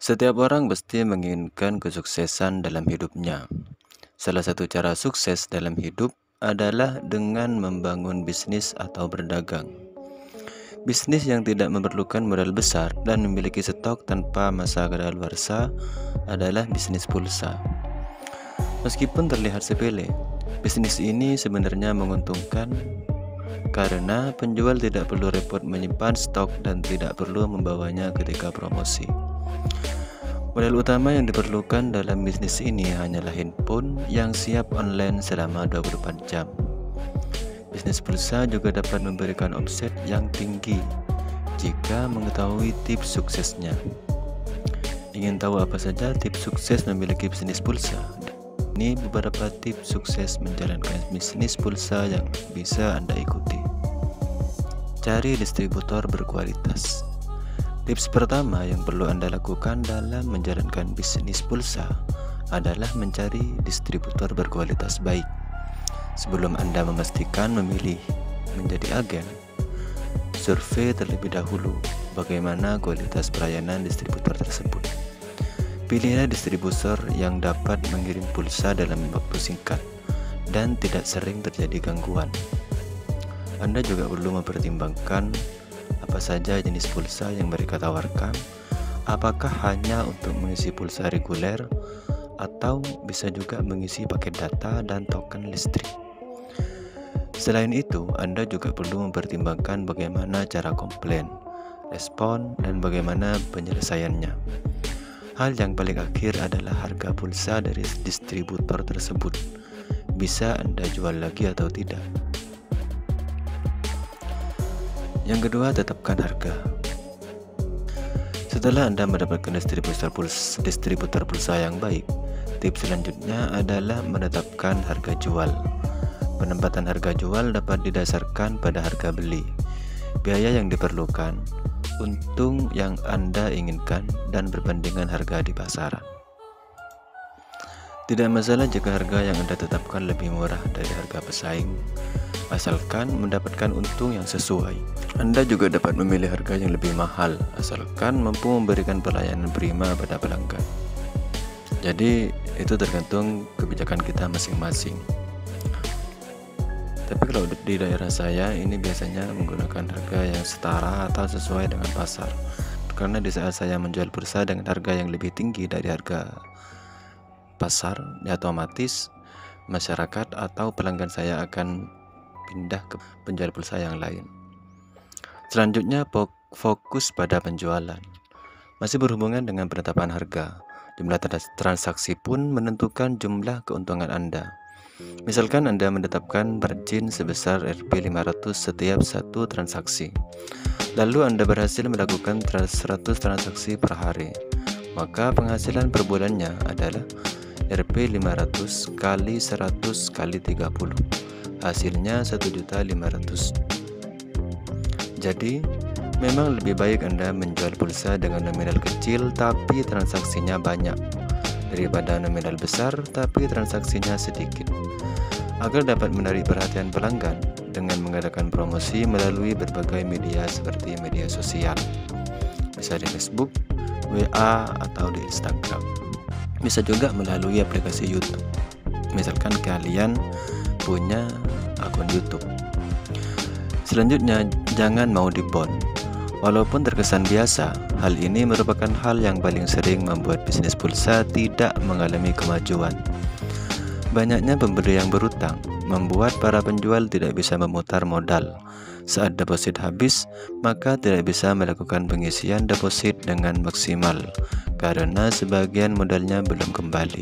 Setiap orang pasti menginginkan kesuksesan dalam hidupnya. Salah satu cara sukses dalam hidup adalah dengan membangun bisnis atau berdagang. Bisnis yang tidak memerlukan modal besar dan memiliki stok tanpa masa kadaluarsa adalah bisnis pulsa. Meskipun terlihat sepele, bisnis ini sebenarnya menguntungkan karena penjual tidak perlu repot menyimpan stok dan tidak perlu membawanya ketika promosi. Modal utama yang diperlukan dalam bisnis ini hanyalah handphone yang siap online selama 24 jam. Bisnis pulsa juga dapat memberikan omset yang tinggi jika mengetahui tips suksesnya. Ingin tahu apa saja tips sukses memiliki bisnis pulsa? Ini beberapa tips sukses menjalankan bisnis pulsa yang bisa Anda ikuti. Cari distributor berkualitas. Tips pertama yang perlu Anda lakukan dalam menjalankan bisnis pulsa adalah mencari distributor berkualitas baik. Sebelum Anda memastikan memilih menjadi agen, survei terlebih dahulu bagaimana kualitas pelayanan distributor tersebut. Pilihlah distributor yang dapat mengirim pulsa dalam waktu singkat dan tidak sering terjadi gangguan. Anda juga perlu mempertimbangkan apa saja jenis pulsa yang mereka tawarkan, apakah hanya untuk mengisi pulsa reguler atau bisa juga mengisi paket data dan token listrik. Selain itu, Anda juga perlu mempertimbangkan bagaimana cara komplain, respon, dan bagaimana penyelesaiannya. Hal yang paling akhir adalah harga pulsa dari distributor tersebut. Bisa Anda jual lagi atau tidak? Yang kedua, tetapkan harga. Setelah Anda mendapatkan distributor pulsa yang baik, tips selanjutnya adalah menetapkan harga jual. Penempatan harga jual dapat didasarkan pada harga beli, biaya yang diperlukan, untung yang Anda inginkan, dan perbandingan harga di pasaran. Tidak masalah jika harga yang Anda tetapkan lebih murah dari harga pesaing, asalkan mendapatkan untung yang sesuai. Anda juga dapat memilih harga yang lebih mahal, asalkan mampu memberikan pelayanan prima pada pelanggan. Jadi, itu tergantung kebijakan kita masing-masing. Tapi kalau di daerah saya, ini biasanya menggunakan harga yang setara atau sesuai dengan pasar. Karena di saat saya menjual pulsa dengan harga yang lebih tinggi dari harga pasar, ya otomatis masyarakat atau pelanggan saya akan pindah ke penjual pulsa yang lain. Selanjutnya, fokus pada penjualan. Masih berhubungan dengan penetapan harga, jumlah transaksi pun menentukan jumlah keuntungan Anda. Misalkan Anda menetapkan margin sebesar Rp500 setiap satu transaksi, lalu Anda berhasil melakukan 100 transaksi per hari, maka penghasilan per bulannya adalah Rp500 kali 100 kali 30, hasilnya 1.500.000. Jadi, memang lebih baik Anda menjual pulsa dengan nominal kecil tapi transaksinya banyak, daripada nominal besar tapi transaksinya sedikit. Agar dapat menarik perhatian pelanggan dengan mengadakan promosi melalui berbagai media seperti media sosial, bisa di Facebook, WA, atau di Instagram. Bisa juga melalui aplikasi YouTube. Misalkan kalian punya akun YouTube. Selanjutnya, jangan mau dibond. Walaupun terkesan biasa, hal ini merupakan hal yang paling sering membuat bisnis pulsa tidak mengalami kemajuan. Banyaknya pembeli yang berutang membuat para penjual tidak bisa memutar modal. Saat deposit habis, maka tidak bisa melakukan pengisian deposit dengan maksimal karena sebagian modalnya belum kembali.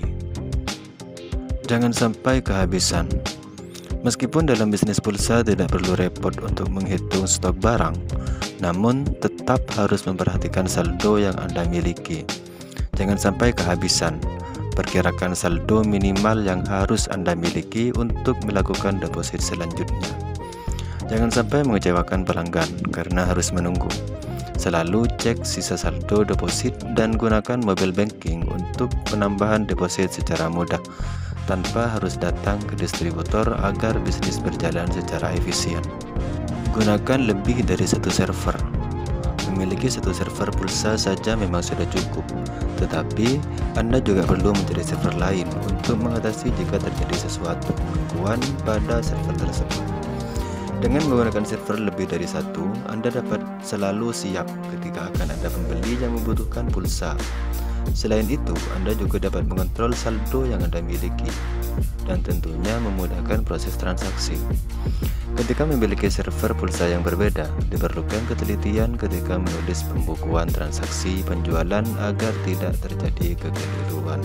Jangan sampai kehabisan. Meskipun dalam bisnis pulsa tidak perlu repot untuk menghitung stok barang, namun tetap harus memperhatikan saldo yang Anda miliki. Jangan sampai kehabisan. Perkirakan saldo minimal yang harus Anda miliki untuk melakukan deposit selanjutnya. Jangan sampai mengecewakan pelanggan karena harus menunggu. Selalu cek sisa saldo deposit dan gunakan mobile banking untuk penambahan deposit secara mudah, tanpa harus datang ke distributor agar bisnis berjalan secara efisien. Gunakan lebih dari satu server. Memiliki satu server pulsa saja memang sudah cukup, tetapi Anda juga perlu mencari server lain untuk mengatasi jika terjadi sesuatu gangguan pada server tersebut. Dengan menggunakan server lebih dari satu, Anda dapat selalu siap ketika akan ada pembeli yang membutuhkan pulsa. Selain itu, Anda juga dapat mengontrol saldo yang Anda miliki dan tentunya memudahkan proses transaksi. Ketika memiliki server pulsa yang berbeda, diperlukan ketelitian ketika menulis pembukuan transaksi penjualan agar tidak terjadi kekeliruan.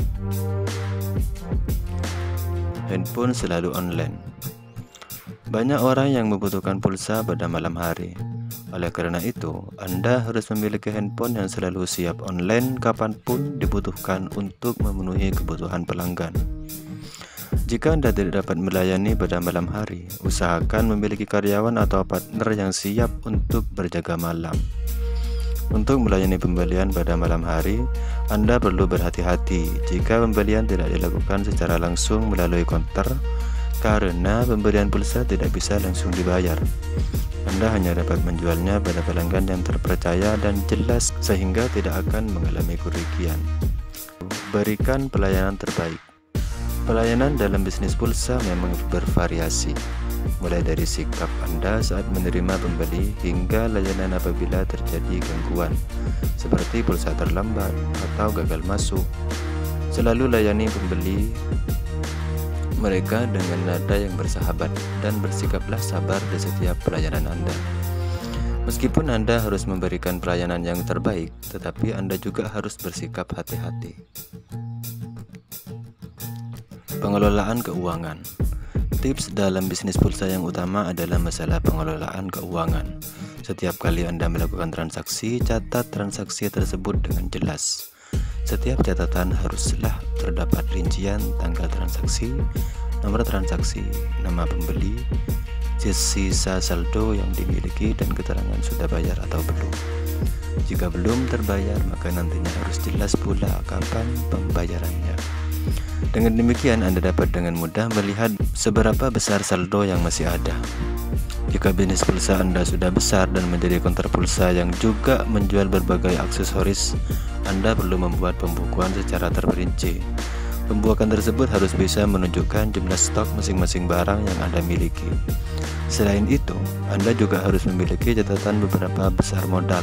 Handphone selalu online. Banyak orang yang membutuhkan pulsa pada malam hari. Oleh karena itu, Anda harus memiliki handphone yang selalu siap online kapanpun dibutuhkan untuk memenuhi kebutuhan pelanggan. Jika Anda tidak dapat melayani pada malam hari, usahakan memiliki karyawan atau partner yang siap untuk berjaga malam. Untuk melayani pembelian pada malam hari, Anda perlu berhati-hati jika pembelian tidak dilakukan secara langsung melalui konter, karena pembelian pulsa tidak bisa langsung dibayar. Anda hanya dapat menjualnya pada pelanggan yang terpercaya dan jelas sehingga tidak akan mengalami kerugian. Berikan pelayanan terbaik. Pelayanan dalam bisnis pulsa memang bervariasi, mulai dari sikap Anda saat menerima pembeli hingga layanan apabila terjadi gangguan, seperti pulsa terlambat atau gagal masuk. Selalu layani pembeli mereka dengan nada yang bersahabat dan bersikaplah sabar di setiap pelayanan Anda. Meskipun Anda harus memberikan pelayanan yang terbaik, tetapi Anda juga harus bersikap hati-hati. Pengelolaan keuangan. Tips dalam bisnis pulsa yang utama adalah masalah pengelolaan keuangan. Setiap kali Anda melakukan transaksi, catat transaksi tersebut dengan jelas. Setiap catatan haruslah terdapat rincian tanggal transaksi, nomor transaksi, nama pembeli, sisa saldo yang dimiliki, dan keterangan sudah bayar atau belum. Jika belum terbayar, maka nantinya harus jelas pula kapan pembayarannya. Dengan demikian, Anda dapat dengan mudah melihat seberapa besar saldo yang masih ada. Jika bisnis pulsa Anda sudah besar dan menjadi konter pulsa yang juga menjual berbagai aksesoris, Anda perlu membuat pembukuan secara terperinci. Pembukuan tersebut harus bisa menunjukkan jumlah stok masing-masing barang yang Anda miliki. Selain itu, Anda juga harus memiliki catatan beberapa besar modal,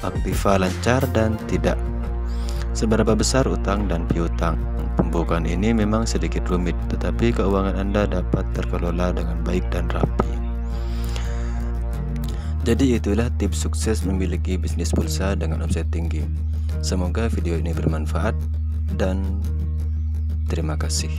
aktiva lancar dan tidak, seberapa besar utang dan piutang. Pembukuan ini memang sedikit rumit, tetapi keuangan Anda dapat terkelola dengan baik dan rapi. Jadi itulah tips sukses memiliki bisnis pulsa dengan omset tinggi. Semoga video ini bermanfaat dan terima kasih.